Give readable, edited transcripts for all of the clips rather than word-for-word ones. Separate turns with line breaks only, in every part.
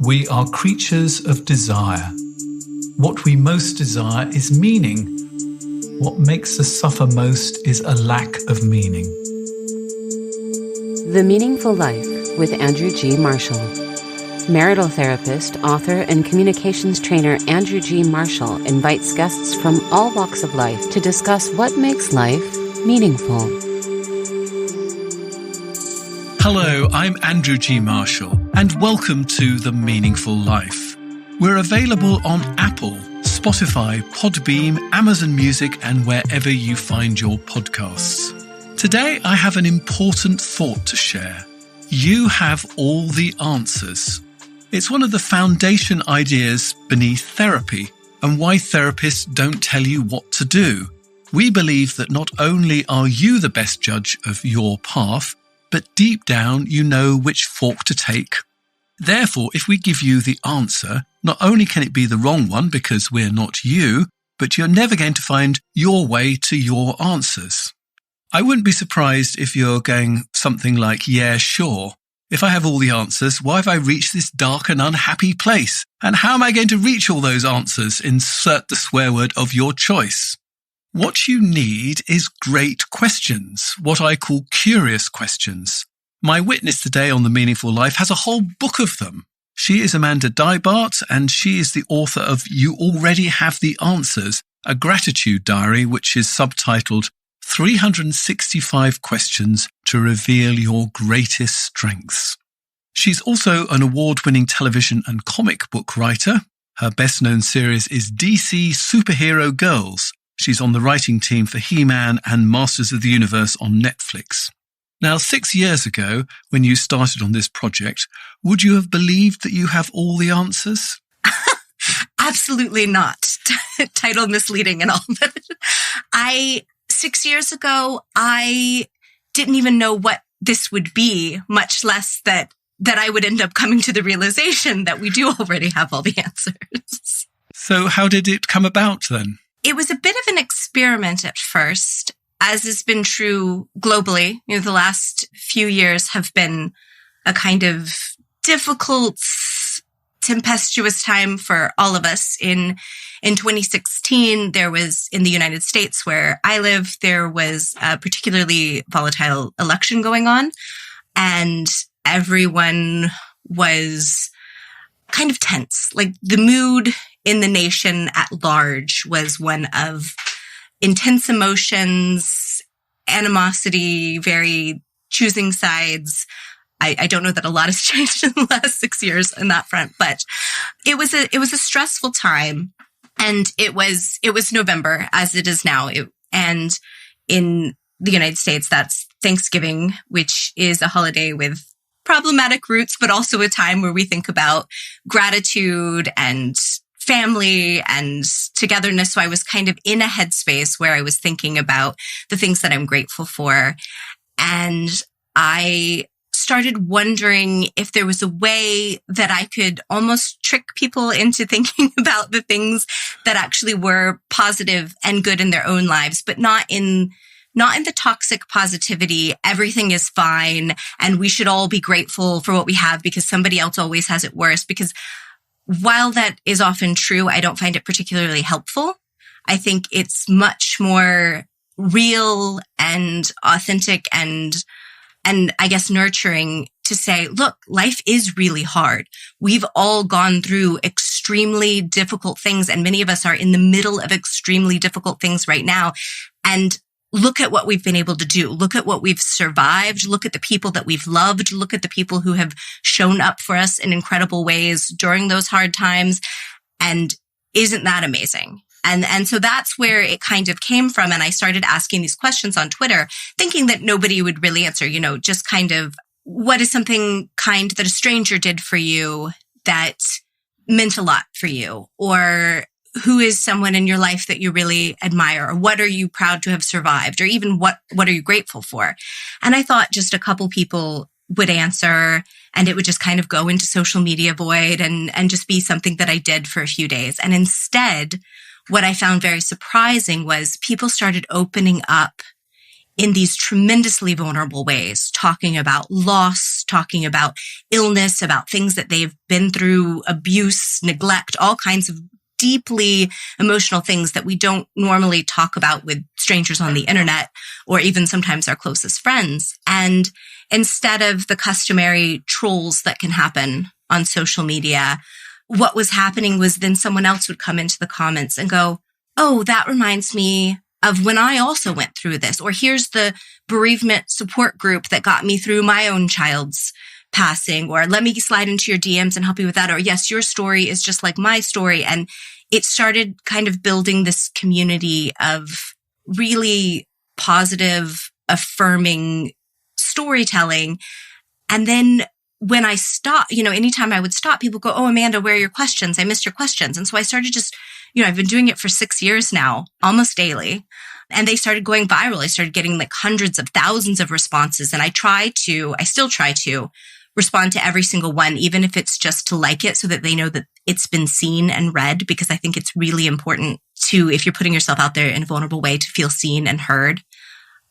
We are creatures of desire. What we most desire is meaning. What makes us suffer most is a lack of meaning.
The Meaningful Life with Andrew G. Marshall. Marital therapist, author, and communications trainer Andrew G. Marshall invites guests from all walks of life to discuss what makes life meaningful.
Hello, I'm Andrew G. Marshall, and welcome to The Meaningful Life. We're available on Apple, Spotify, Podbeam, Amazon Music, and wherever you find your podcasts. Today, I have an important thought to share. You have all the answers. It's one of the foundation ideas beneath therapy and why therapists don't tell you what to do. We believe that not only are you the best judge of your path, but deep down you know which fork to take. Therefore, if we give you the answer, not only can it be the wrong one because we're not you, but you're never going to find your way to your answers. I wouldn't be surprised if you're going something like, yeah, sure. If I have all the answers, why have I reached this dark and unhappy place? And how am I going to reach all those answers? Insert the swear word of your choice. What you need is great questions, what I call curious questions. My witness today on The Meaningful Life has a whole book of them. She is Amanda Deibert, and she is the author of You Already Have the Answers, a gratitude diary which is subtitled 365 Questions to Reveal Your Greatest Strengths. She's also an award-winning television and comic book writer. Her best-known series is DC Superhero Girls. She's on the writing team for He-Man and Masters of the Universe on Netflix. Now, 6 years ago, when you started on this project, would you have believed that you have all the answers?
Absolutely not. Title misleading and all. But 6 years ago, I didn't even know what this would be, much less that I would end up coming to the realization that we do already have all the answers.
So how did it come about then?
It was a bit of an experiment at first, as has been true globally. The last few years have been a kind of difficult, tempestuous time for all of us. In 2016, there was, in the United States where I live, there was a particularly volatile election going on, and everyone was kind of tense. Like, the mood in the nation at large was one of intense emotions, animosity, very choosing sides. I don't know that a lot has changed in the last 6 years on that front, but it was a stressful time. And it was November, as it is now. And in the United States, that's Thanksgiving, which is a holiday with problematic roots, but also a time where we think about gratitude and family and togetherness. So I was kind of in a headspace where I was thinking about the things that I'm grateful for. And I started wondering if there was a way that I could almost trick people into thinking about the things that actually were positive and good in their own lives, but not in the toxic positivity. Everything is fine and we should all be grateful for what we have because somebody else always has it worse. Because while that is often true, I don't find it particularly helpful. I think it's much more real and authentic and I guess nurturing to say, look, life is really hard. We've all gone through extremely difficult things, and many of us are in the middle of extremely difficult things right now. And look at what we've been able to do. Look at what we've survived. Look at the people that we've loved. Look at the people who have shown up for us in incredible ways during those hard times. And isn't that amazing? And so that's where it kind of came from. And I started asking these questions on Twitter, thinking that nobody would really answer, just kind of, what is something kind that a stranger did for you that meant a lot for you? Or who is someone in your life that you really admire? Or what are you proud to have survived? Or even what are you grateful for? And I thought just a couple people would answer, and it would just kind of go into social media void and just be something that I did for a few days. And instead, what I found very surprising was people started opening up in these tremendously vulnerable ways, talking about loss, talking about illness, about things that they've been through, abuse, neglect, all kinds of deeply emotional things that we don't normally talk about with strangers on the internet or even sometimes our closest friends. And instead of the customary trolls that can happen on social media, what was happening was then someone else would come into the comments and go, oh, that reminds me of when I also went through this, or here's the bereavement support group that got me through my own child's passing, or let me slide into your DMs and help you with that, or yes, your story is just like my story. And it started kind of building this community of really positive, affirming storytelling. And then when I stopped, anytime I would stop, people go, oh, Amanda, where are your questions? I missed your questions. And so I started I've been doing it for 6 years now, almost daily. And they started going viral. I started getting like hundreds of thousands of responses. And I still try to respond to every single one, even if it's just to like it so that they know that it's been seen and read, because I think it's really important to, if you're putting yourself out there in a vulnerable way, to feel seen and heard.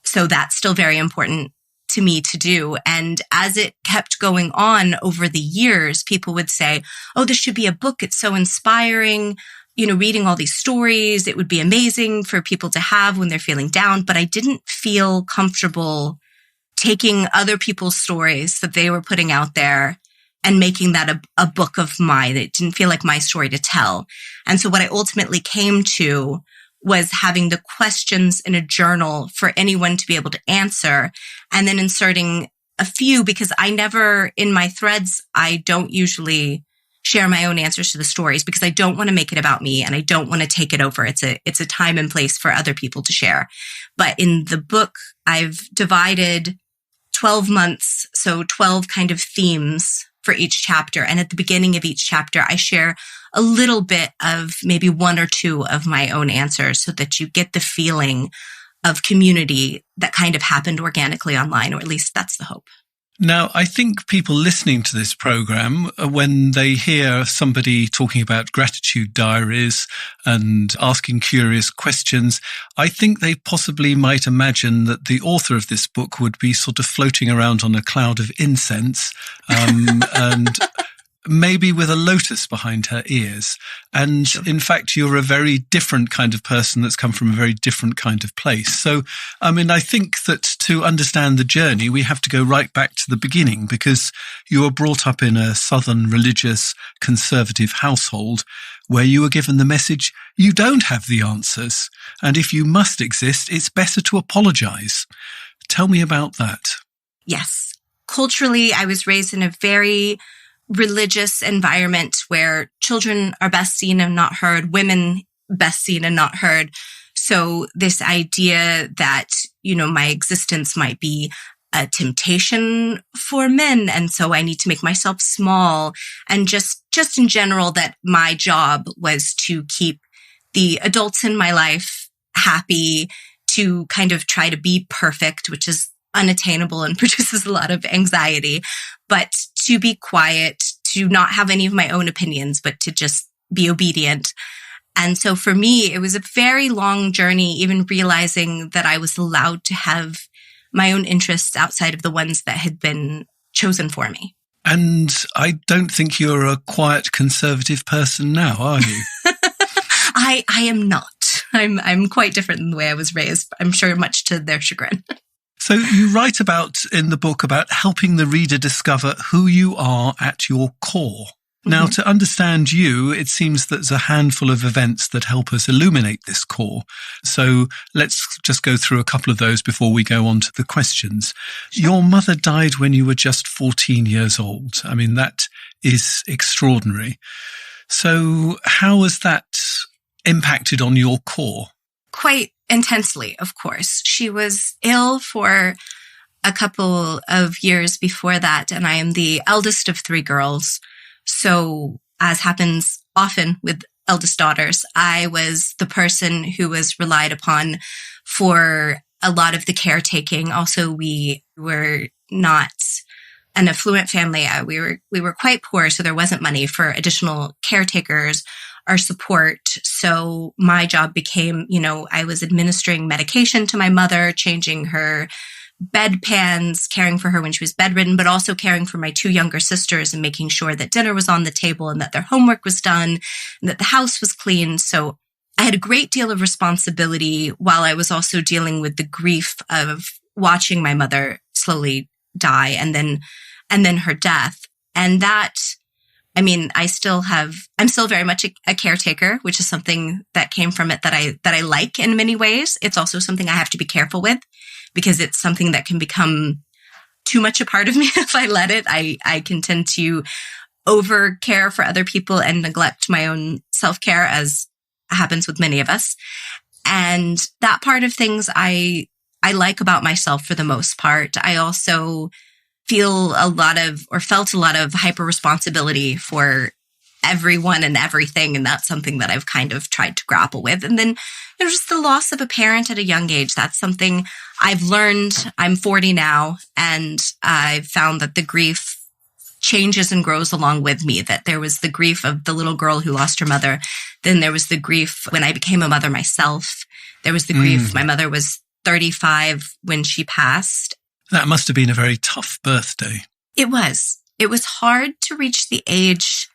So that's still very important to me to do. And as it kept going on over the years, people would say, oh, this should be a book. It's so inspiring. Reading all these stories, it would be amazing for people to have when they're feeling down. But I didn't feel comfortable taking other people's stories that they were putting out there and making that a book of mine. It didn't feel like my story to tell. And so what I ultimately came to was having the questions in a journal for anyone to be able to answer, and then inserting a few, because in my threads, I don't usually share my own answers to the stories because I don't want to make it about me and I don't want to take it over. It's a time and place for other people to share. But in the book, I've divided 12 months, so 12 kind of themes for each chapter. And at the beginning of each chapter, I share a little bit of maybe one or two of my own answers so that you get the feeling of community that kind of happened organically online, or at least that's the hope.
Now, I think people listening to this program, when they hear somebody talking about gratitude diaries and asking curious questions, I think they possibly might imagine that the author of this book would be sort of floating around on a cloud of incense, and maybe with a lotus behind her ears. And in fact, you're a very different kind of person that's come from a very different kind of place. So, I think that to understand the journey, we have to go right back to the beginning, because you were brought up in a Southern religious conservative household where you were given the message, you don't have the answers. And if you must exist, it's better to apologize. Tell me about that.
Yes. Culturally, I was raised in a very religious environment where children are best seen and not heard, women best seen and not heard. So this idea that, my existence might be a temptation for men. And so I need to make myself small, and just in general, that my job was to keep the adults in my life happy, to kind of try to be perfect, which is unattainable and produces a lot of anxiety, but to be quiet, to not have any of my own opinions, but to just be obedient. And so for me, it was a very long journey, even realizing that I was allowed to have my own interests outside of the ones that had been chosen for me.
And I don't think you're a quiet conservative person now, are you?
I am not. I'm quite different than the way I was raised, I'm sure much to their chagrin.
So you write in the book about helping the reader discover who you are at your core. Now, to understand you, it seems there's a handful of events that help us illuminate this core. So let's just go through a couple of those before we go on to the questions. Your mother died when you were just 14 years old. That is extraordinary. So how has that impacted on your core?
Quite intensely, of course. She was ill for a couple of years before that, and I am the eldest of 3 girls. So, as happens often with eldest daughters, I was the person who was relied upon for a lot of the caretaking. Also, we were not an affluent family. We were quite poor, so there wasn't money for additional caretakers. our support. So my job became, I was administering medication to my mother, changing her bedpans, caring for her when she was bedridden, but also caring for my two younger sisters and making sure that dinner was on the table and that their homework was done and that the house was clean. So I had a great deal of responsibility while I was also dealing with the grief of watching my mother slowly die and then her death. And that, I'm still very much a caretaker, which is something that came from it that I like in many ways. It's also something I have to be careful with because it's something that can become too much a part of me if I let it. I can tend to over care for other people and neglect my own self-care, as happens with many of us. And that part of things I like about myself for the most part. I also felt a lot of hyper responsibility for everyone and everything. And that's something that I've kind of tried to grapple with. And then just the loss of a parent at a young age. That's something I've learned. I'm 40 now, and I've found that the grief changes and grows along with me, that there was the grief of the little girl who lost her mother. Then there was the grief when I became a mother myself. There was the grief. My mother was 35 when she passed.
That must have been a very tough birthday.
It was. It was hard to reach the age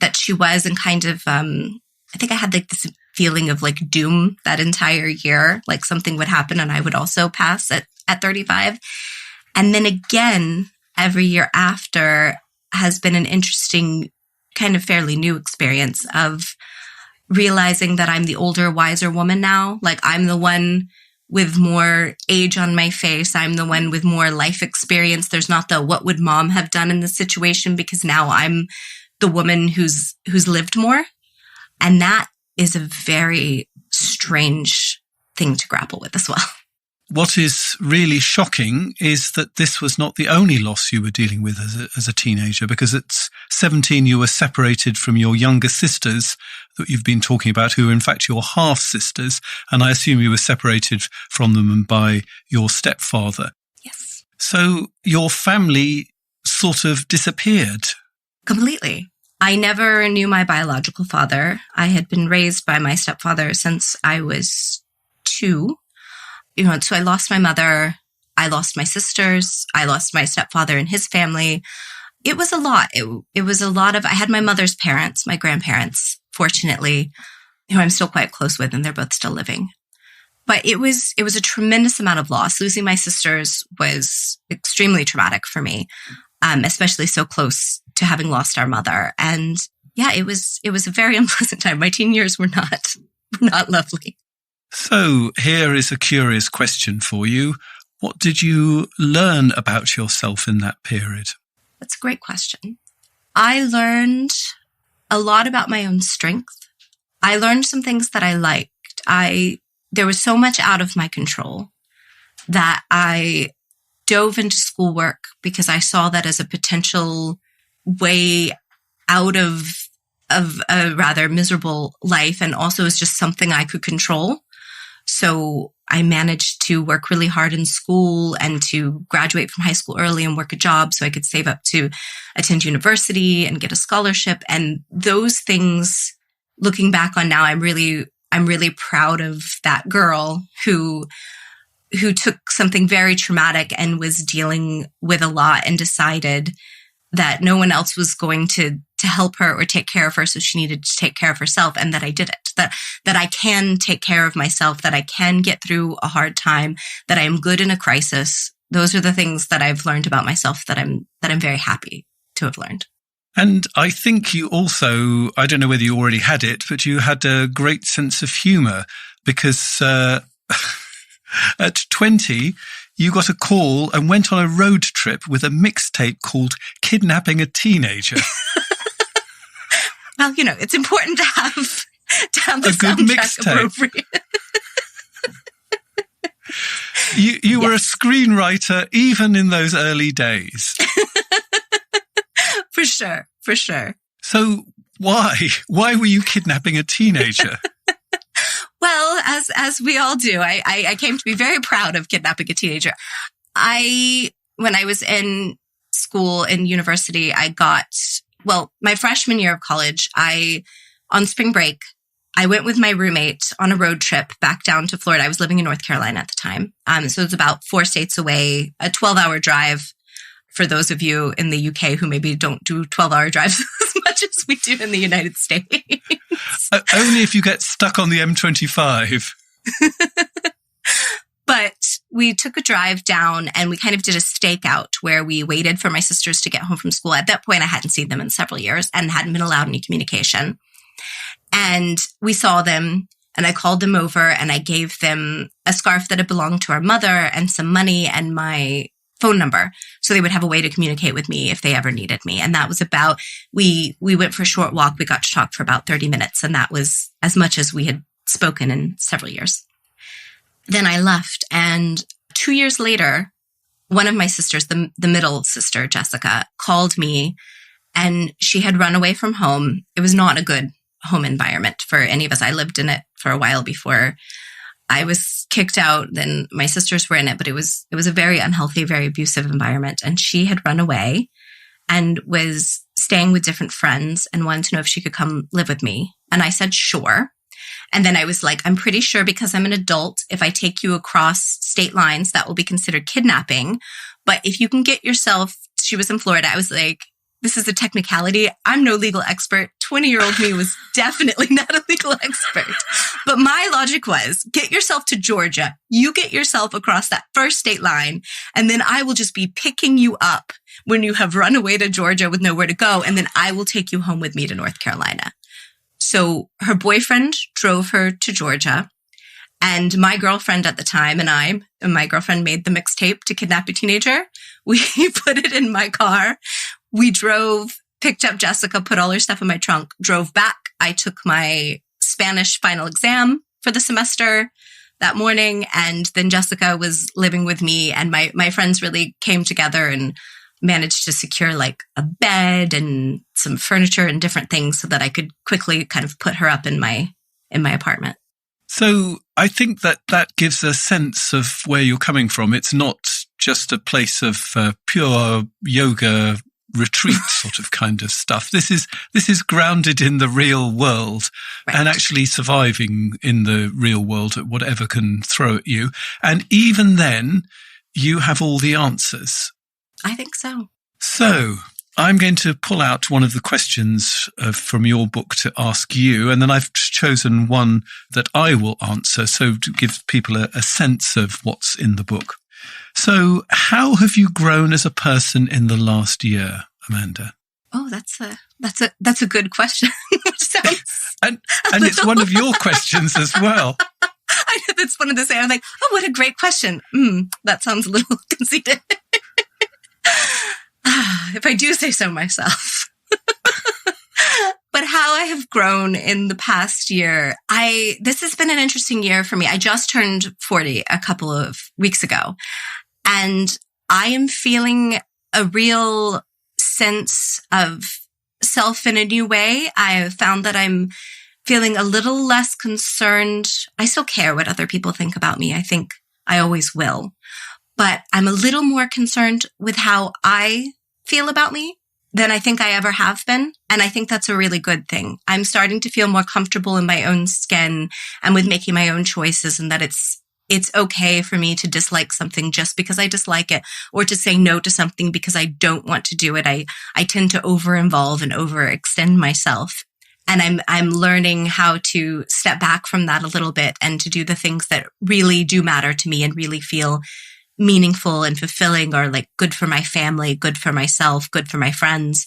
that she was, and kind of, I think I had like this feeling of like doom that entire year, like something would happen and I would also pass at 35. And then again, every year after has been an interesting, kind of fairly new experience of realizing that I'm the older, wiser woman now. Like I'm the one with more age on my face. I'm the one with more life experience. There's not the what would mom have done in this situation, because now I'm the woman who's lived more. And that is a very strange thing to grapple with as well.
What is really shocking is that this was not the only loss you were dealing with as a teenager, because at 17 you were separated from your younger sisters that you've been talking about, who are in fact your half-sisters, and I assume you were separated from them by your stepfather.
Yes.
So your family sort of disappeared.
Completely. I never knew my biological father. I had been raised by my stepfather since I was 2. So I lost my mother, I lost my sisters, I lost my stepfather and his family. It was a lot. It was a lot of, I had my mother's parents, my grandparents, fortunately, who I'm still quite close with, and they're both still living. But it was a tremendous amount of loss. Losing my sisters was extremely traumatic for me, especially so close to having lost our mother. And yeah, it was a very unpleasant time. My teen years were not lovely.
So here is a curious question for you. What did you learn about yourself in that period?
That's a great question. I learned a lot about my own strength. I learned some things that I liked. There was so much out of my control that I dove into schoolwork because I saw that as a potential way out of a rather miserable life, and also as just something I could control. So I managed to work really hard in school and to graduate from high school early and work a job so I could save up to attend university and get a scholarship. And those things, looking back on now, I'm really proud of that girl who took something very traumatic and was dealing with a lot and decided that no one else was going to help her or take care of her, so she needed to take care of herself, and that I did it. That I can take care of myself, that I can get through a hard time, that I am good in a crisis. Those are the things that I've learned about myself that I'm very happy to have learned.
And I think you also, I don't know whether you already had it, but you had a great sense of humor, because at 20, you got a call and went on a road trip with a mixtape called Kidnapping a Teenager.
Well, it's important to have the
good
soundtrack
mixtape.
appropriate.
You were a screenwriter even in those early days.
For sure.
So why were you kidnapping a teenager?
Well, as we all do, I came to be very proud of kidnapping a teenager. When I was in school, in university, my freshman year of college, I on spring break, I went with my roommate on a road trip back down to Florida. I was living in North Carolina at the time. So it's about 4 states away, a 12-hour drive for those of you in the UK who maybe don't do 12-hour drives as much as we do in the United States.
Only if you get stuck on the M25.
But we took a drive down and we kind of did a stakeout where we waited for my sisters to get home from school. At that point, I hadn't seen them in several years and hadn't been allowed any communication. And we saw them and I called them over and I gave them a scarf that had belonged to our mother and some money and my phone number so they would have a way to communicate with me if they ever needed me. And that was about, we went for a short walk. We got to talk for about 30 minutes and that was as much as we had spoken in several years. Then I left, and 2 years later, one of my sisters, the middle sister, Jessica, called me, and she had run away from home. It was not a good home environment for any of us. I lived in it for a while before I was kicked out. Then my sisters were in it, but it was a very unhealthy, very abusive environment. And she had run away and was staying with different friends and wanted to know if she could come live with me. And I said, sure. And then I was like, I'm pretty sure because I'm an adult, if I take you across state lines, that will be considered kidnapping. But if you can get yourself, she was in Florida. I was like, this is a technicality. I'm no legal expert. 20-year-old me was definitely not a legal expert. But my logic was, get yourself to Georgia. You get yourself across that first state line, and then I will just be picking you up when you have run away to Georgia with nowhere to go. And then I will take you home with me to North Carolina. So her boyfriend drove her to Georgia, and my girlfriend at the time and my girlfriend made the mixtape to Kidnap a Teenager. We put it in my car. We drove, picked up Jessica, put all her stuff in my trunk, drove back. I took my Spanish final exam for the semester that morning, and then Jessica was living with me, and my friends really came together and managed to secure like a bed and some furniture and different things so that I could quickly kind of put her up in my apartment.
So I think that gives a sense of where you're coming from. It's not just a place of pure yoga retreat sort of kind of stuff. This is grounded in the real world, right, and actually surviving in the real world at whatever can throw at you. And even then, you have all the answers.
I think so.
So I'm going to pull out one of the questions from your book to ask you, and then I've chosen one that I will answer, so to give people a sense of what's in the book. So how have you grown as a person in the last year, Amanda?
Oh, that's a good question.
and it's one of your questions as well.
I know that's one of the same. I'm like, oh, what a great question. That sounds a little conceited. If I do say so myself. But how I have grown in the past year, this has been an interesting year for me. I just turned 40 a couple of weeks ago, and I am feeling a real sense of self in a new way. I have found that I'm feeling a little less concerned. I still care what other people think about me. I think I always will. But I'm a little more concerned with how I feel about me than I think I ever have been. And I think that's a really good thing. I'm starting to feel more comfortable in my own skin and with making my own choices, and that it's okay for me to dislike something just because I dislike it, or to say no to something because I don't want to do it. I tend to over-involve and overextend myself. And I'm learning how to step back from that a little bit and to do the things that really do matter to me and really feel meaningful and fulfilling, or like good for my family, good for myself, good for my friends,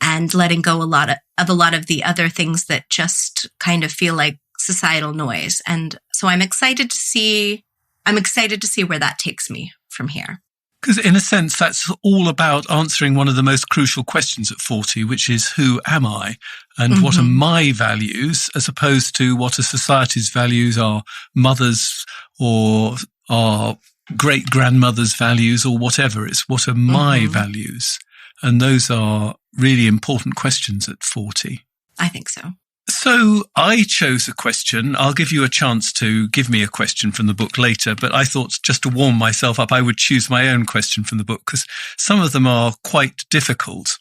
and letting go a lot of the other things that just kind of feel like societal noise. And so I'm excited to see where that takes me from here.
Because in a sense, that's all about answering one of the most crucial questions at 40, which is, who am I? And what are my values, as opposed to what are society's values, our mothers or our great-grandmother's values or whatever. It's what are my values? And those are really important questions at 40.
I think so.
So I chose a question. I'll give you a chance to give me a question from the book later, but I thought just to warm myself up, I would choose my own question from the book because some of them are quite difficult.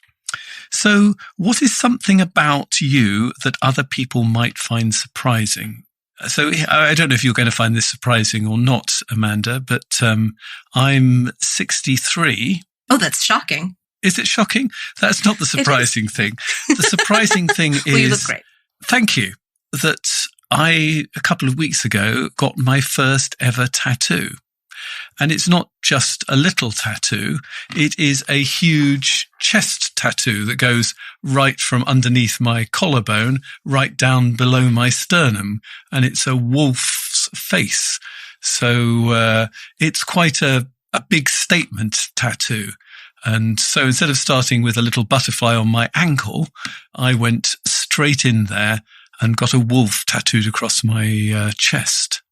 So what is something about you that other people might find surprising? So I don't know if you're going to find this surprising or not, Amanda, but I'm 63.
Oh, that's shocking.
Is it shocking? That's not the surprising thing. The surprising thing is...
Well, you look great.
Thank you. That I, a couple of weeks ago, got my first ever tattoo. And it's not just a little tattoo. It is a huge chest tattoo that goes right from underneath my collarbone, right down below my sternum. And it's a wolf's face. So it's quite a big statement tattoo. And so instead of starting with a little butterfly on my ankle, I went straight in there and got a wolf tattooed across my chest.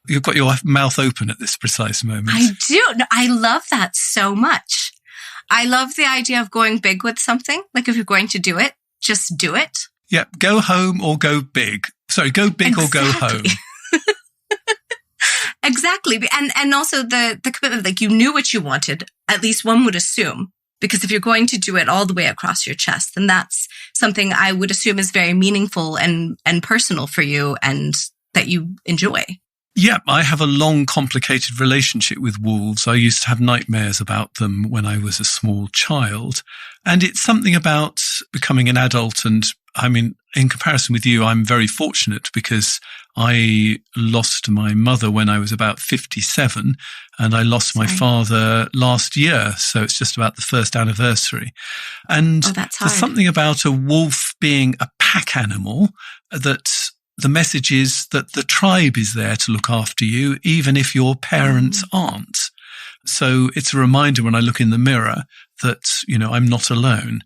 You've got your mouth open at this precise moment.
I do. No, I love that so much. I love the idea of going big with something. Like if you're going to do it, just do it.
Yeah, go home or go big. Sorry, go big or go home.
Exactly. And also the commitment, like you knew what you wanted, at least one would assume. Because if you're going to do it all the way across your chest, then that's something I would assume is very meaningful and personal for you and that you enjoy.
Yeah, I have a long, complicated relationship with wolves. I used to have nightmares about them when I was a small child. And it's something about becoming an adult. And I mean, in comparison with you, I'm very fortunate because I lost my mother when I was about 57 and I lost my father last year. So it's just about the first anniversary. And
that's hard.
There's something about a wolf being a pack animal that the message is that the tribe is there to look after you, even if your parents aren't. So it's a reminder when I look in the mirror that, you know, I'm not alone.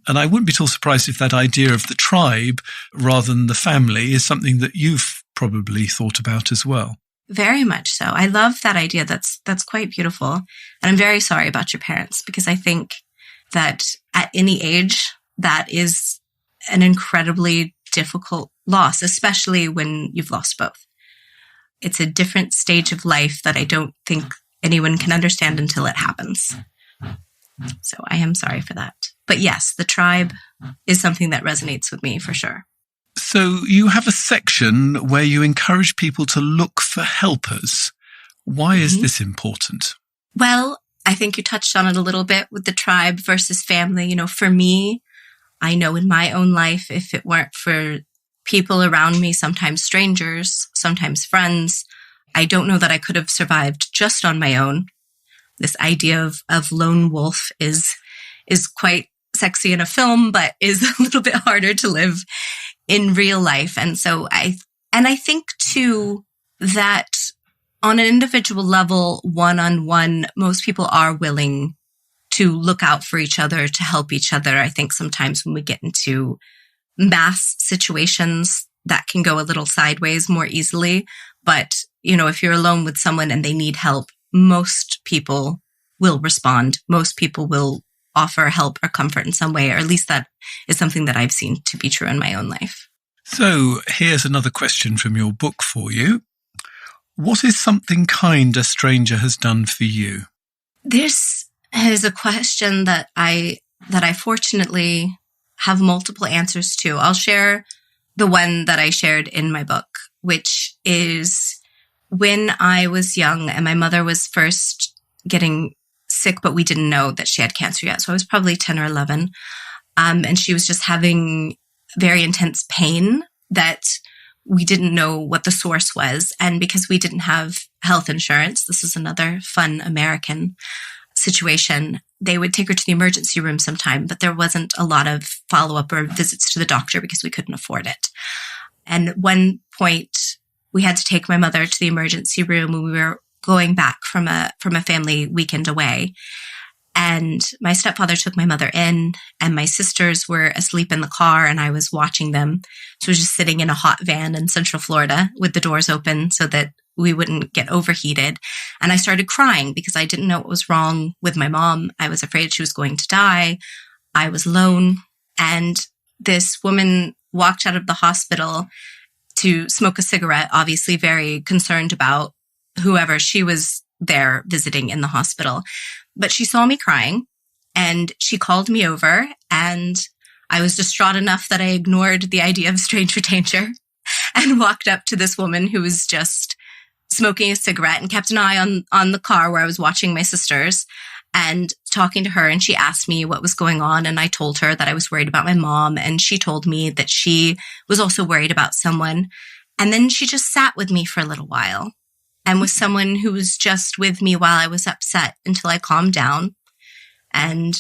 And I wouldn't be at all surprised if that idea of the tribe rather than the family is something that you've probably thought about as well.
Very much so. I love that idea. That's quite beautiful. And I'm very sorry about your parents because I think that at any age, that is an incredibly difficult loss, especially when you've lost both. It's a different stage of life that I don't think anyone can understand until it happens. So I am sorry for that. But yes, the tribe is something that resonates with me for sure.
So you have a section where you encourage people to look for helpers. Why is this important?
Well, I think you touched on it a little bit with the tribe versus family. You know, for me, I know in my own life, if it weren't for people around me, sometimes strangers, sometimes friends, I don't know that I could have survived just on my own. This idea of lone wolf is quite sexy in a film, but is a little bit harder to live in real life. And so I think too that on an individual level, one-on-one, most people are willing to look out for each other, to help each other. I think sometimes when we get into mass situations, that can go a little sideways more easily. But, you know, if you're alone with someone and they need help, most people will respond. Most people will offer help or comfort in some way, or at least that is something that I've seen to be true in my own life.
So here's another question from your book for you. What is something kind a stranger has done for you?
This is a question that I fortunately have multiple answers to. I'll share the one that I shared in my book, which is when I was young and my mother was first getting sick, but we didn't know that she had cancer yet. So I was probably 10 or 11. And she was just having very intense pain that we didn't know what the source was. And because we didn't have health insurance, this is another fun American situation, they would take her to the emergency room sometime, but there wasn't a lot of follow-up or visits to the doctor because we couldn't afford it. And at one point, we had to take my mother to the emergency room when we were going back from a family weekend away. And my stepfather took my mother in, and my sisters were asleep in the car, and I was watching them. So I was just sitting in a hot van in Central Florida with the doors open so that we wouldn't get overheated. And I started crying because I didn't know what was wrong with my mom. I was afraid she was going to die. I was alone. And this woman walked out of the hospital to smoke a cigarette, obviously very concerned about whoever she was there visiting in the hospital. But she saw me crying and she called me over and I was distraught enough that I ignored the idea of stranger danger and walked up to this woman who was just smoking a cigarette and kept an eye on the car where I was watching my sisters and talking to her. And she asked me what was going on. And I told her that I was worried about my mom. And she told me that she was also worried about someone. And then she just sat with me for a little while and was someone who was just with me while I was upset until I calmed down. And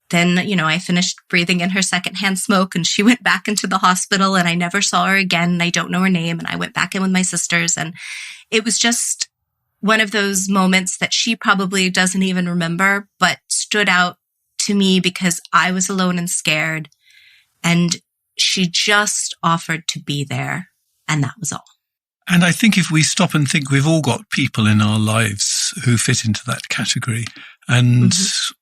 then, I finished breathing in her secondhand smoke and she went back into the hospital and I never saw her again. And I don't know her name. And I went back in with my sisters. And it was just one of those moments that she probably doesn't even remember, but stood out to me because I was alone and scared. And she just offered to be there. And that was all.
And I think if we stop and think, we've all got people in our lives who fit into that category. And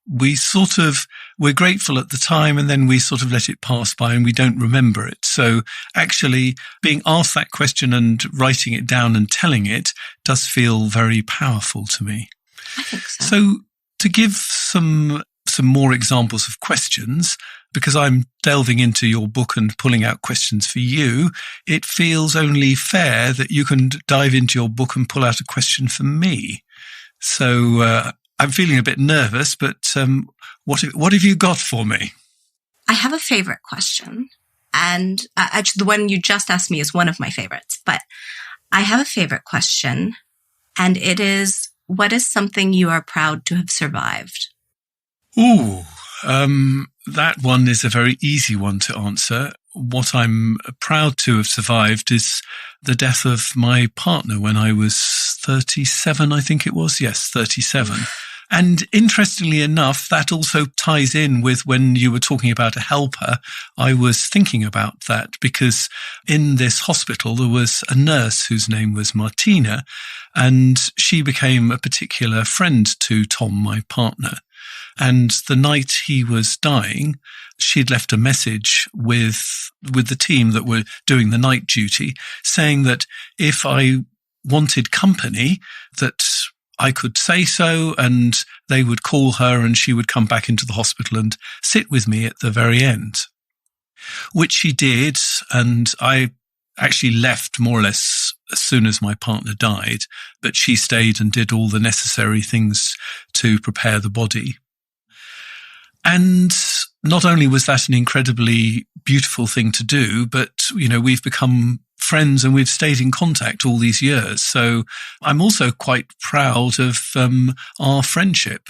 we're grateful at the time and then we sort of let it pass by and we don't remember it. So actually being asked that question and writing it down and telling it does feel very powerful to me.
I think so.
So to give some more examples of questions, because I'm delving into your book and pulling out questions for you, it feels only fair that you can dive into your book and pull out a question for me. So I'm feeling a bit nervous, but what have you got for me?
I have a favorite question. And actually, the one you just asked me is one of my favorites. But I have a favorite question, and it is, what is something you are proud to have survived?
Ooh, that one is a very easy one to answer. What I'm proud to have survived is the death of my partner when I was 37, I think it was. Yes, 37. And interestingly enough, that also ties in with when you were talking about a helper. I was thinking about that because in this hospital, there was a nurse whose name was Martina, and she became a particular friend to Tom, my partner. And the night he was dying, she'd left a message with the team that were doing the night duty saying that if I wanted company, that I could say so and they would call her and she would come back into the hospital and sit with me at the very end, which she did. And I actually left more or less as soon as my partner died, but she stayed and did all the necessary things to prepare the body. And not only was that an incredibly beautiful thing to do, but, we've become friends and we've stayed in contact all these years. So I'm also quite proud of our friendship,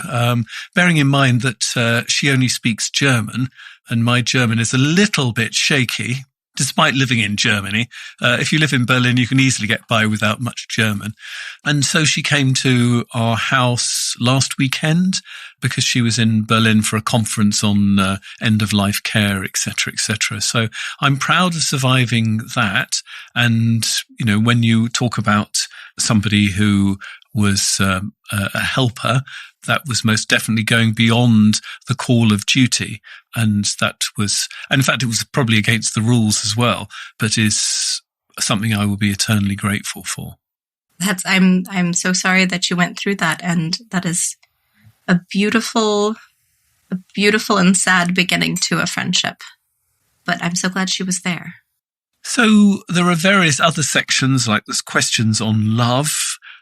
bearing in mind that she only speaks German and my German is a little bit shaky. Despite living in Germany, if you live in Berlin, you can easily get by without much German. And so she came to our house last weekend because she was in Berlin for a conference on end-of-life care, etc., etc. So I'm proud of surviving that. And, when you talk about somebody who was a helper, that was most definitely going beyond the call of duty. And in fact, it was probably against the rules as well, but is something I will be eternally grateful for.
I'm so sorry that you went through that. And that is a beautiful and sad beginning to a friendship. But I'm so glad she was there.
So there are various other sections, like there's questions on love.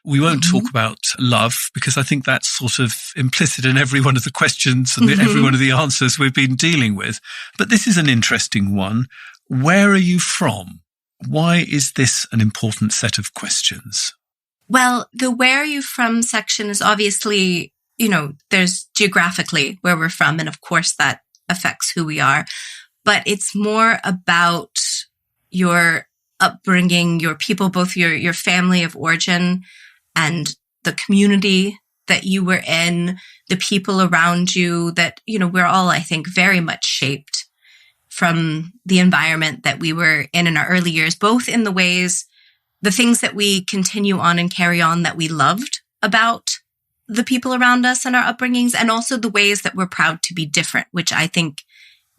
We won't talk about love because I think that's sort of implicit in every one of the questions and every one of the answers we've been dealing with. But this is an interesting one. Where are you from? Why is this an important set of questions?
Well, the where are you from section is obviously, there's geographically where we're from. And of course that affects who we are. But it's more about your upbringing, your people, both your family of origin and the community that you were in, the people around you that, we're all, I think, very much shaped from the environment that we were in our early years, both in the things that we continue on and carry on that we loved about the people around us and our upbringings, and also the ways that we're proud to be different, which I think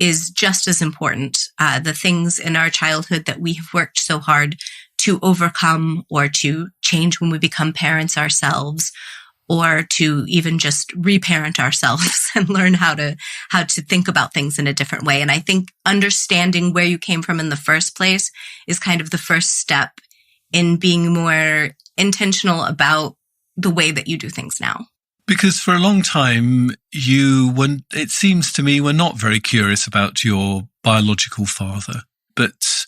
is just as important. The things in our childhood that we have worked so hard to overcome or to change when we become parents ourselves, or to even just reparent ourselves and learn how to think about things in a different way. And I think understanding where you came from in the first place is kind of the first step in being more intentional about the way that you do things now.
Because for a long time, it seems to me, were not very curious about your biological father, but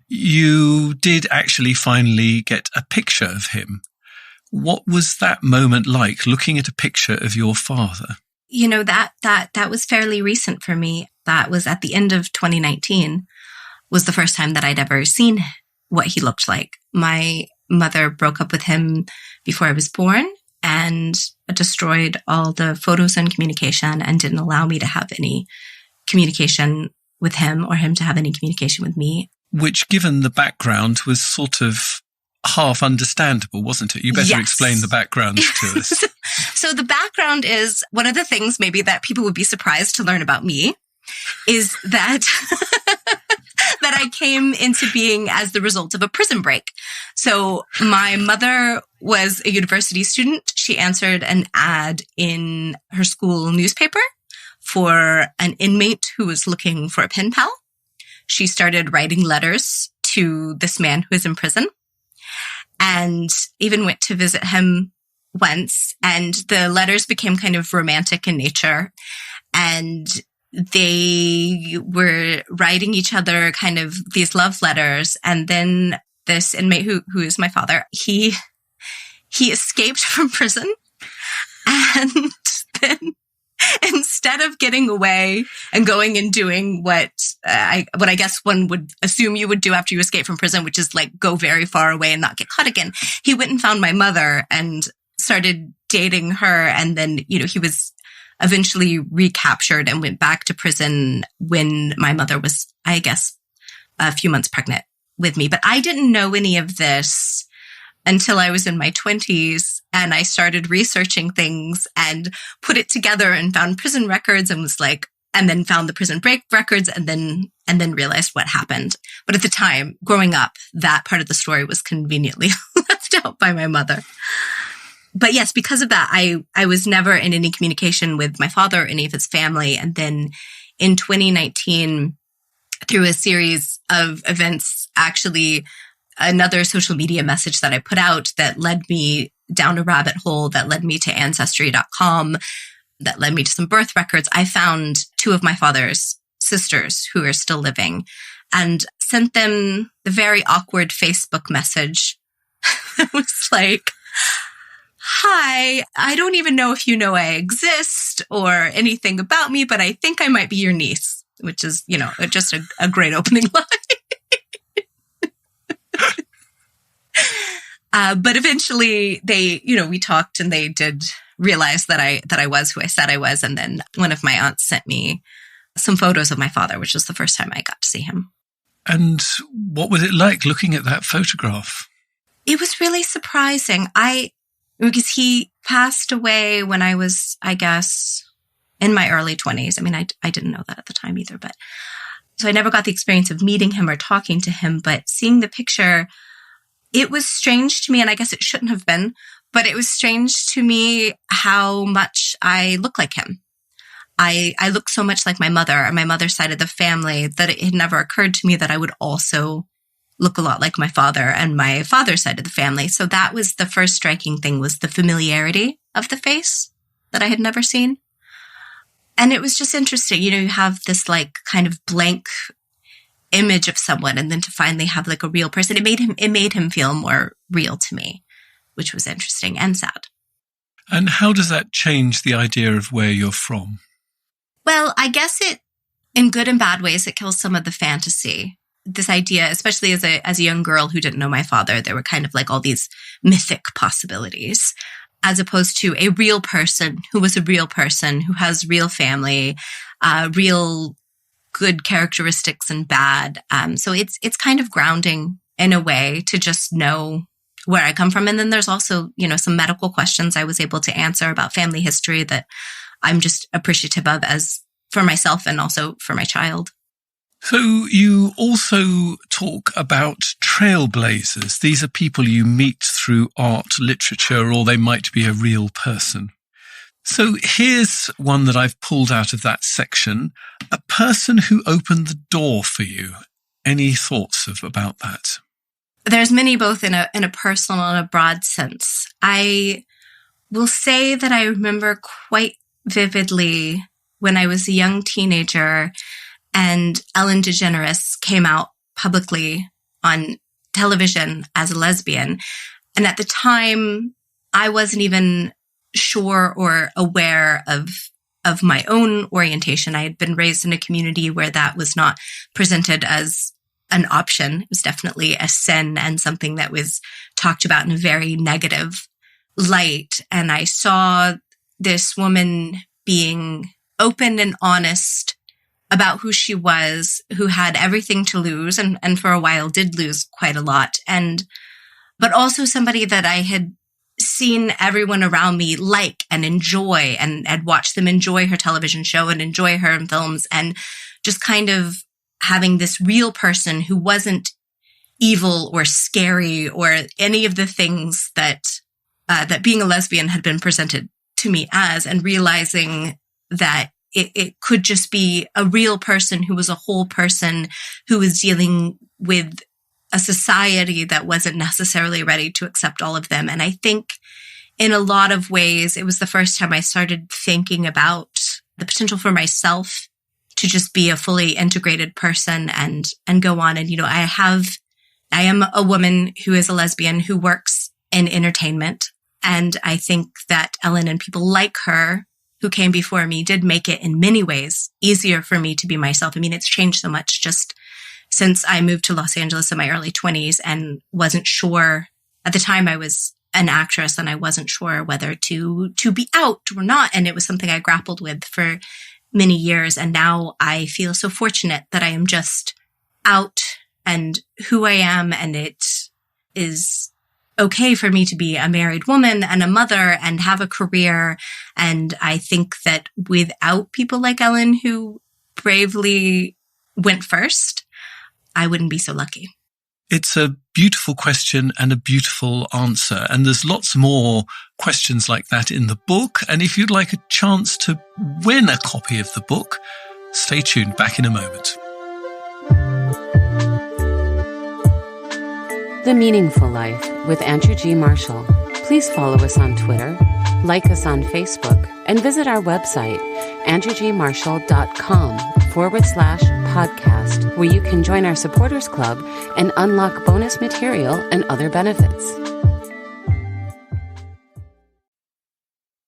you did actually finally get a picture of him. What was that moment like, looking at a picture of your father?
You know, that was fairly recent for me. That was at the end of 2019, was the first time that I'd ever seen what he looked like. My mother broke up with him before I was born and destroyed all the photos and communication and didn't allow me to have any communication with him or him to have any communication with me.
Which, given the background, was sort of half understandable, wasn't it? You better explain the background to us.
So the background is one of the things maybe that people would be surprised to learn about me is that that I came into being as the result of a prison break. So my mother was a university student. She answered an ad in her school newspaper for an inmate who was looking for a pen pal. She started writing letters to this man who is in prison and even went to visit him once. And the letters became kind of romantic in nature. And they were writing each other kind of these love letters. And then this inmate who is my father, he escaped from prison. And then instead of getting away and going and doing what I guess one would assume you would do after you escape from prison, which is like go very far away and not get caught again, he went and found my mother and started dating her. And then, you know, he was eventually recaptured and went back to prison when my mother was, I guess, a few months pregnant with me. But I didn't know any of this until I was in my 20s, and I started researching things and put it together and found prison records and was like, and then found the prison break records and then realized what happened. But at the time, growing up, that part of the story was conveniently left out by my mother. But yes, because of that, I was never in any communication with my father or any of his family. And then in 2019, through a series of events, actually another social media message that I put out that led me down a rabbit hole, that led me to Ancestry.com, that led me to some birth records. I found two of my father's sisters who are still living and sent them the very awkward Facebook message. It was like, hi, I don't even know if you know I exist or anything about me, but I think I might be your niece, which is, you know, just a great opening line. But eventually they, you know, we talked and they did realize that I was who I said I was. And then one of my aunts sent me some photos of my father, which was the first time I got to see him.
And what was it like looking at that photograph?
It was really surprising. Because he passed away when I was, I guess, in my early 20s. I mean, I didn't know that at the time either, but so I never got the experience of meeting him or talking to him, but seeing the picture, it was strange to me, and I guess it shouldn't have been, but it was strange to me how much I look like him. I look so much like my mother and my mother's side of the family that it had never occurred to me that I would also look a lot like my father and my father's side of the family. So that was the first striking thing, was the familiarity of the face that I had never seen. And it was just interesting. You know, you have this like kind of blank image of someone, and then to finally have like a real person, it made him feel more real to me, which was interesting and sad.
And how does that change the idea of where you're from?
Well, I guess in good and bad ways, it kills some of the fantasy. This idea, especially as a young girl who didn't know my father, there were kind of like all these mythic possibilities, as opposed to a real person who was a real person who has real family, real good characteristics and bad. So it's kind of grounding in a way to just know where I come from. And then there's also, you know, some medical questions I was able to answer about family history that I'm just appreciative of, as for myself and also for my child.
So you also talk about trailblazers. These are people you meet through art, literature, or they might be a real person. So here's one that I've pulled out of that section. A person who opened the door for you. Any thoughts about that?
There's many, both in a personal and a broad sense. I will say that I remember quite vividly when I was a young teenager and Ellen DeGeneres came out publicly on television as a lesbian. And at the time, I wasn't even sure or aware of my own orientation. I had been raised in a community where that was not presented as an option. It was definitely a sin and something that was talked about in a very negative light. And I saw this woman being open and honest about who she was, who had everything to lose and for a while did lose quite a lot. But also somebody that I had seen everyone around me like and enjoy and had watched them enjoy her television show and enjoy her in films, and just kind of having this real person who wasn't evil or scary or any of the things that being a lesbian had been presented to me as, and realizing that it could just be a real person who was a whole person who was dealing with a society that wasn't necessarily ready to accept all of them. And I think in a lot of ways, it was the first time I started thinking about the potential for myself to just be a fully integrated person and go on. And, I am a woman who is a lesbian who works in entertainment. And I think that Ellen and people like her who came before me did make it in many ways easier for me to be myself. I mean, it's changed so much just since I moved to Los Angeles in my early 20s and wasn't sure. At the time I was an actress and I wasn't sure whether to be out or not. And it was something I grappled with for many years. And now I feel so fortunate that I am just out and who I am. And it is okay for me to be a married woman and a mother and have a career. And I think that without people like Ellen who bravely went first, I wouldn't be so lucky.
It's a beautiful question and a beautiful answer. And there's lots more questions like that in the book. And if you'd like a chance to win a copy of the book, stay tuned. Back in a moment.
The Meaningful Life with Andrew G. Marshall. Please follow us on Twitter, like us on Facebook, and visit our website, andrewgmarshall.com/podcast, where you can join our supporters club and unlock bonus material and other benefits.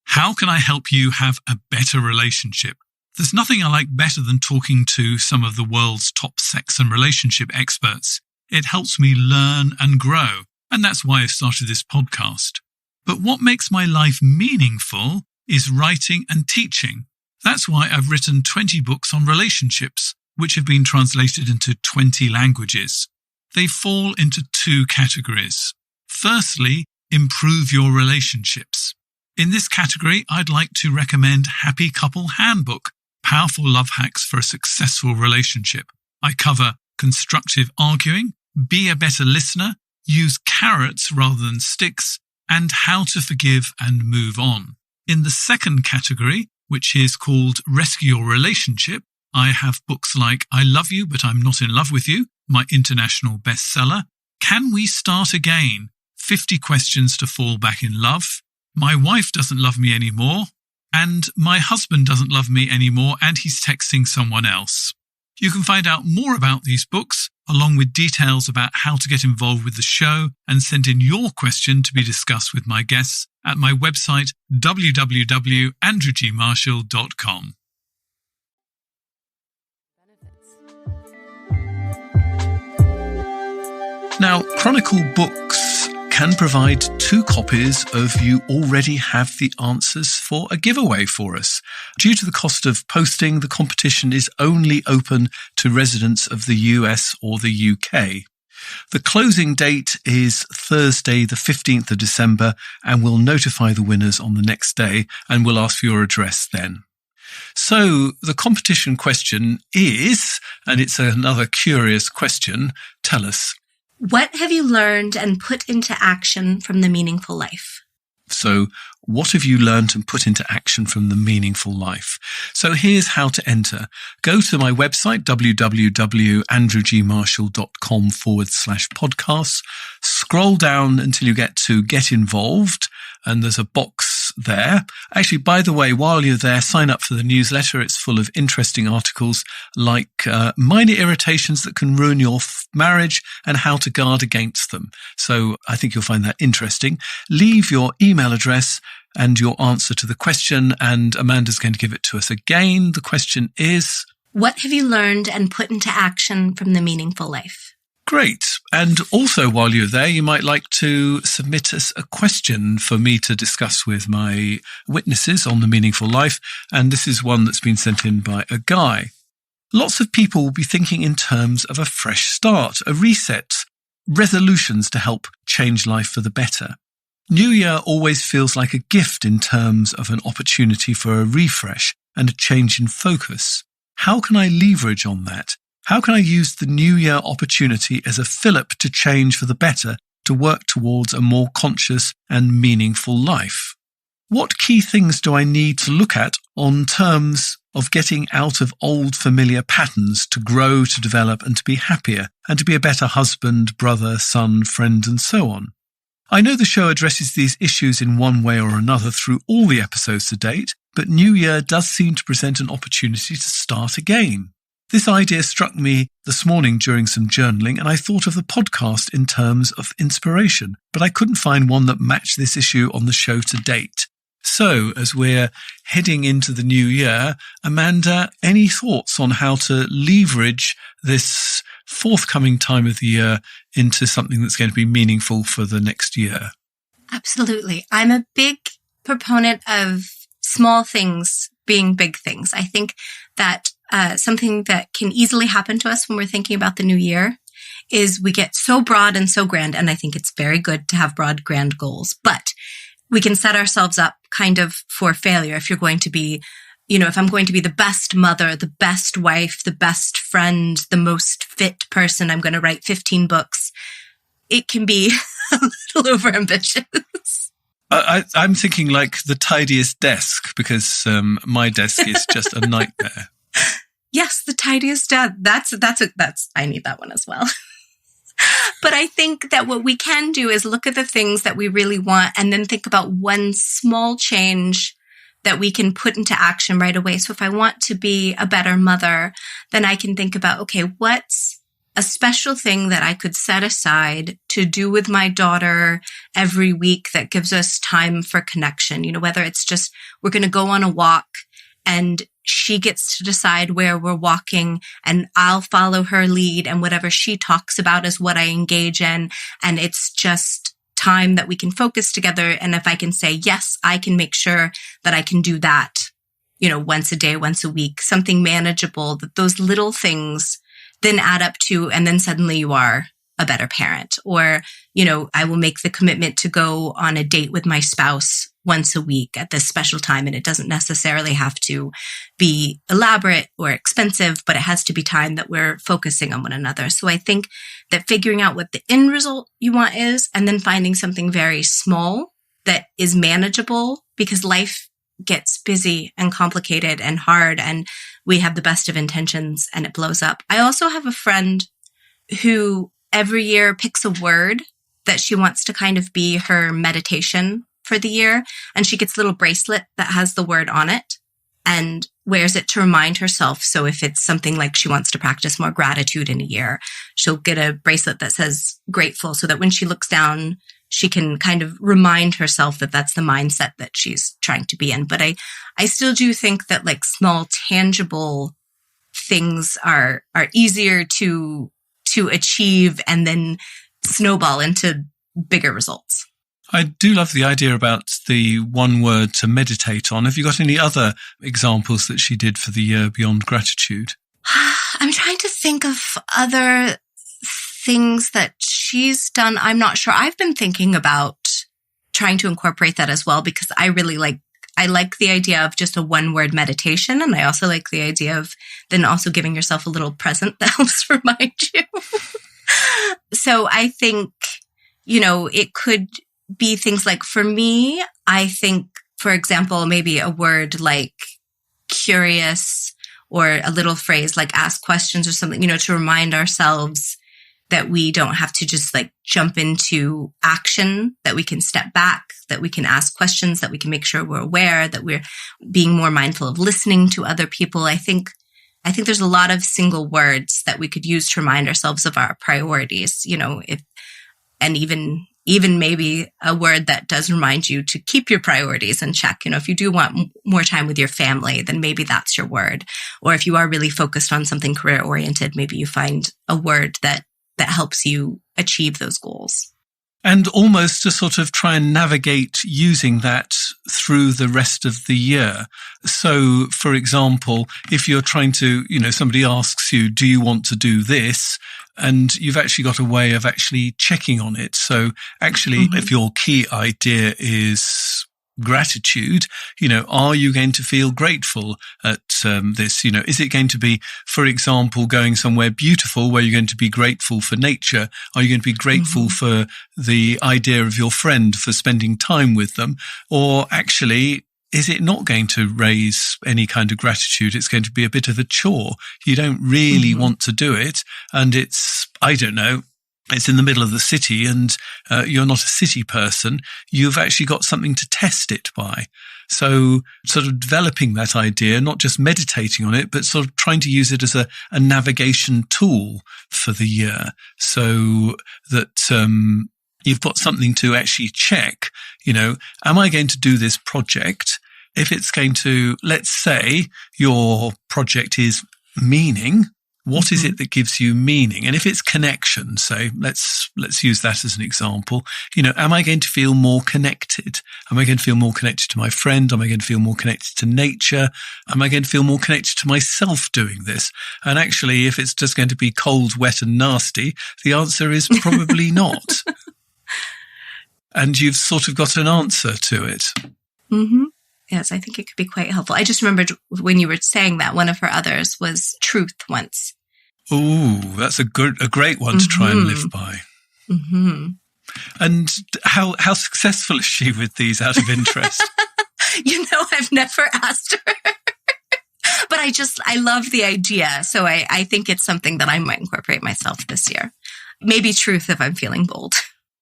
How can I help you have a better relationship? There's nothing I like better than talking to some of the world's top sex and relationship experts. It helps me learn and grow, and that's why I've started this podcast. But what makes my life meaningful is writing and teaching. That's why I've written 20 books on relationships, which have been translated into 20 languages. They fall into two categories. Firstly, improve your relationships. In this category, I'd like to recommend Happy Couple Handbook, Powerful Love Hacks for a Successful Relationship. I cover constructive arguing, be a better listener, use carrots rather than sticks, and how to forgive and move on. In the second category, which is called Rescue Your Relationship, I have books like I Love You But I'm Not in Love with You, my international bestseller, Can We Start Again? 50 Questions to Fall Back in Love, My Wife Doesn't Love Me Anymore, and My Husband Doesn't Love Me Anymore and He's Texting Someone Else. You can find out more about these books, along with details about how to get involved with the show and send in your question to be discussed with my guests at my website, www.andrewgmarshall.com. Now, Chronicle Books can provide 2 copies of You Already Have the Answers for a giveaway for us. Due to the cost of posting, the competition is only open to residents of the US or the UK. The closing date is Thursday, the 15th of December, and we'll notify the winners on the next day, and we'll ask for your address then. So the competition question is, and it's another curious question, tell us.
What have you learned and put into action from the meaningful life?
So what have you learned and put into action from the meaningful life? So here's how to enter. Go to my website, www.andrewgmarshall.com/podcasts. Scroll down until you get to Get Involved, and there's a box there. Actually, by the way, while you're there, sign up for the newsletter. It's full of interesting articles like minor irritations that can ruin your marriage and how to guard against them. So I think you'll find that interesting. Leave your email address and your answer to the question, and Amanda's going to give it to us again. The question is,
what have you learned and put into action from the meaningful life?
Great. And also, while you're there, you might like to submit us a question for me to discuss with my witnesses on the meaningful life. And this is one that's been sent in by a guy. Lots of people will be thinking in terms of a fresh start, a reset, resolutions to help change life for the better. New Year always feels like a gift in terms of an opportunity for a refresh and a change in focus. How can I leverage on that? How can I use the New Year opportunity as a fillip to change for the better, to work towards a more conscious and meaningful life? What key things do I need to look at on terms of getting out of old familiar patterns to grow, to develop, and to be happier, and to be a better husband, brother, son, friend, and so on? I know the show addresses these issues in one way or another through all the episodes to date, but New Year does seem to present an opportunity to start again. This idea struck me this morning during some journaling, and I thought of the podcast in terms of inspiration, but I couldn't find one that matched this issue on the show to date. So, as we're heading into the new year, Amanda, any thoughts on how to leverage this forthcoming time of the year into something that's going to be meaningful for the next year?
Absolutely. I'm a big proponent of small things being big things. I think that something that can easily happen to us when we're thinking about the new year is we get so broad and so grand, and I think it's very good to have broad, grand goals, but we can set ourselves up kind of for failure if you're going to be, if I'm going to be the best mother, the best wife, the best friend, the most fit person, I'm going to write 15 books. It can be a little overambitious.
I'm thinking like the tidiest desk, because my desk is just a nightmare.
Yes, the tidiest desk. I need that one as well. But I think that what we can do is look at the things that we really want and then think about one small change that we can put into action right away. So if I want to be a better mother, then I can think about, okay, what's a special thing that I could set aside to do with my daughter every week that gives us time for connection? Whether it's just we're going to go on a walk and she gets to decide where we're walking and I'll follow her lead, and whatever she talks about is what I engage in. And it's just time that we can focus together. And if I can say, yes, I can make sure that I can do that, once a day, once a week, something manageable, that those little things then add up to, and then suddenly you are a better parent. Or, I will make the commitment to go on a date with my spouse once a week at this special time. And it doesn't necessarily have to be elaborate or expensive, but it has to be time that we're focusing on one another. So I think that figuring out what the end result you want is, and then finding something very small that is manageable, because life gets busy and complicated and hard, and we have the best of intentions and it blows up. I also have a friend who every year picks a word that she wants to kind of be her meditation for the year. And she gets a little bracelet that has the word on it and wears it to remind herself. So if it's something like she wants to practice more gratitude in a year, she'll get a bracelet that says grateful, so that when she looks down, she can kind of remind herself that that's the mindset that she's trying to be in. But I still do think that like small, tangible things are easier to achieve and then snowball into bigger results.
I do love the idea about the one word to meditate on. Have you got any other examples that she did for the year beyond gratitude?
I'm trying to think of other things that she's done. I'm not sure. I've been thinking about trying to incorporate that as well, because I really like the idea of just a one-word meditation. And I also like the idea of then also giving yourself a little present that helps remind you. So I think, it could be things like, for me, I think, for example, maybe a word like curious, or a little phrase like ask questions or something, to remind ourselves that we don't have to just like jump into action, that we can step back, that we can ask questions, that we can make sure we're aware, that we're being more mindful of listening to other people. I think there's a lot of single words that we could use to remind ourselves of our priorities, and even maybe a word that does remind you to keep your priorities in check. If you do want more time with your family, then maybe that's your word. Or if you are really focused on something career oriented, maybe you find a word that helps you achieve those goals.
And almost to sort of try and navigate using that through the rest of the year. So, for example, if you're trying to, somebody asks you, do you want to do this? And you've actually got a way of actually checking on it. So actually, if your key idea is gratitude, are you going to feel grateful at this? Is it going to be, for example, going somewhere beautiful where you're going to be grateful for nature? Are you going to be grateful for the idea of your friend, for spending time with them? Or actually, is it not going to raise any kind of gratitude? It's going to be a bit of a chore. You don't really want to do it. And it's, I don't know, it's in the middle of the city and you're not a city person. You've actually got something to test it by. So sort of developing that idea, not just meditating on it, but sort of trying to use it as a navigation tool for the year, so that you've got something to actually check, am I going to do this project? If it's going to, let's say your project is meaning, what is it that gives you meaning? And if it's connection, say, let's use that as an example. Am I going to feel more connected? Am I going to feel more connected to my friend? Am I going to feel more connected to nature? Am I going to feel more connected to myself doing this? And actually, if it's just going to be cold, wet and nasty, the answer is probably not. And you've sort of got an answer to it.
Yes, I think it could be quite helpful. I just remembered when you were saying that, one of her others was truth once.
Ooh, that's a great one to try and live by. And how successful is she with these, out of interest?
I've never asked her. But I love the idea. So I think it's something that I might incorporate myself this year. Maybe truth if I'm feeling bold.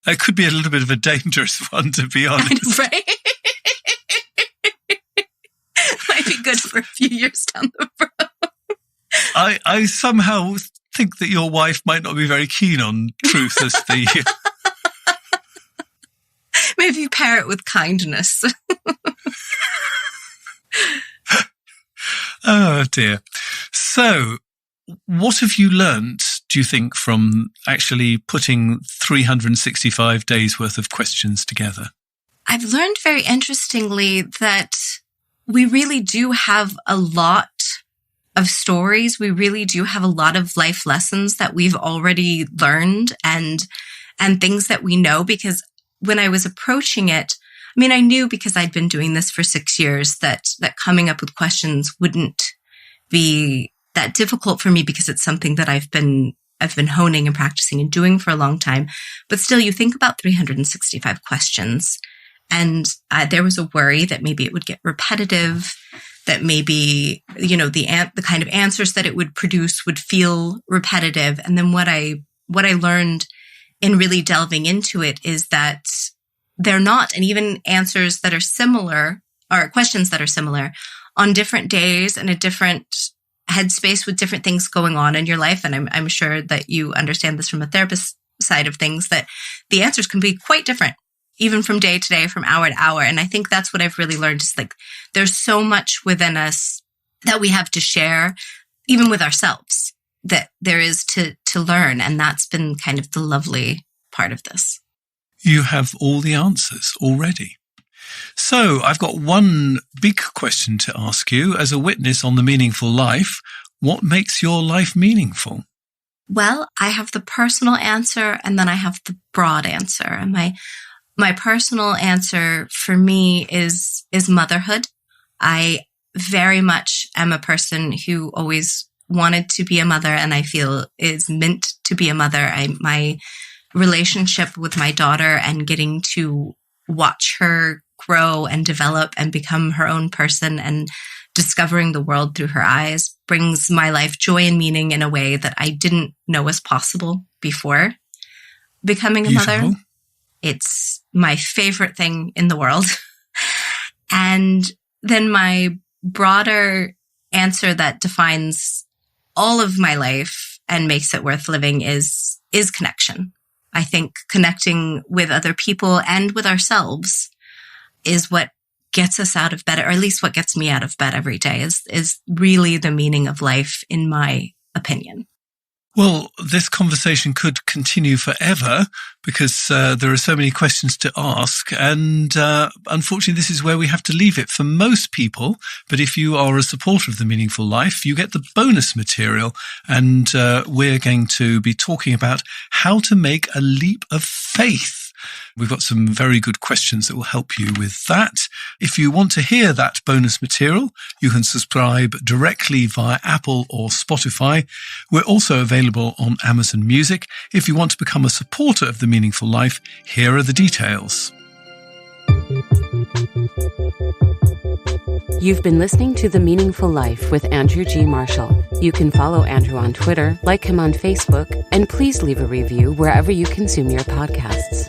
It could be a little bit of a dangerous one, to be honest.
Right? Might be good for a few years down the road.
I somehow think that your wife might not be very keen on truth as the...
Maybe you pair it with kindness.
Oh, dear. So, what have you learnt, do you think, from actually putting 365 days worth of questions together?
I've learned very interestingly that we really do have a lot of stories. We really do have a lot of life lessons that we've already learned and things that we know, because when I was approaching it, I knew, because I'd been doing this for 6 years, that coming up with questions wouldn't be that difficult for me, because it's something that I've been honing and practicing and doing for a long time. But still, you think about 365 questions, and there was a worry that maybe it would get repetitive, that maybe, the kind of answers that it would produce would feel repetitive. And then what I learned in really delving into it is that they're not. And even answers that are similar, or questions that are similar, on different days and a different headspace with different things going on in your life. And I'm sure that you understand this from a therapist side of things, that the answers can be quite different, even from day to day, from hour to hour. And I think that's what I've really learned, is like, there's so much within us that we have to share, even with ourselves, that there is to learn. And that's been kind of the lovely part of this.
You have all the answers already. So I've got one big question to ask you. As a witness on The Meaningful Life, what makes your life meaningful?
Well, I have the personal answer, and then I have the broad answer. And my personal answer for me is motherhood. I very much am a person who always wanted to be a mother, and I feel is meant to be a mother. My relationship with my daughter and getting to watch her grow and develop and become her own person and discovering the world through her eyes brings my life joy and meaning in a way that I didn't know was possible before becoming a mother. It's my favorite thing in the world. And then my broader answer that defines all of my life and makes it worth living is connection. I think connecting with other people and with ourselves is what gets us out of bed, or at least what gets me out of bed every day, is really the meaning of life, in my opinion.
Well, this conversation could continue forever because there are so many questions to ask. And unfortunately, this is where we have to leave it for most people. But if you are a supporter of The Meaningful Life, you get the bonus material. And we're going to be talking about how to make a leap of faith. We've got some very good questions that will help you with that. If you want to hear that bonus material, you can subscribe directly via Apple or Spotify. We're also available on Amazon Music. If you want to become a supporter of The Meaningful Life, here are the details.
You've been listening to The Meaningful Life with Andrew G. Marshall. You can follow Andrew on Twitter, like him on Facebook, and please leave a review wherever you consume your podcasts.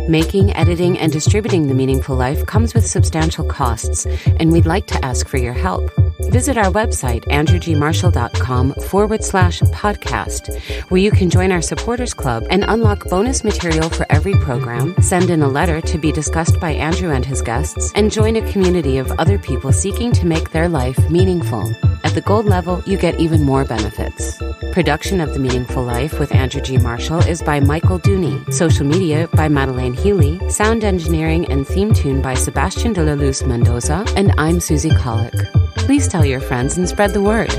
Making, editing, and distributing The Meaningful Life comes with substantial costs, and we'd like to ask for your help. Visit our website, andrewgmarshall.com/podcast, where you can join our supporters club and unlock bonus material for every program, send in a letter to be discussed by Andrew and his guests, and join a community of other people seeking to make their life meaningful. At the gold level, you get even more benefits. Production of The Meaningful Life with Andrew G. Marshall is by Michael Dooney. Social media by Madeleine Healy. Sound engineering and theme tune by Sebastian de la Luz Mendoza. And I'm Susie Colick. Please tell your friends and spread the word.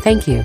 Thank you.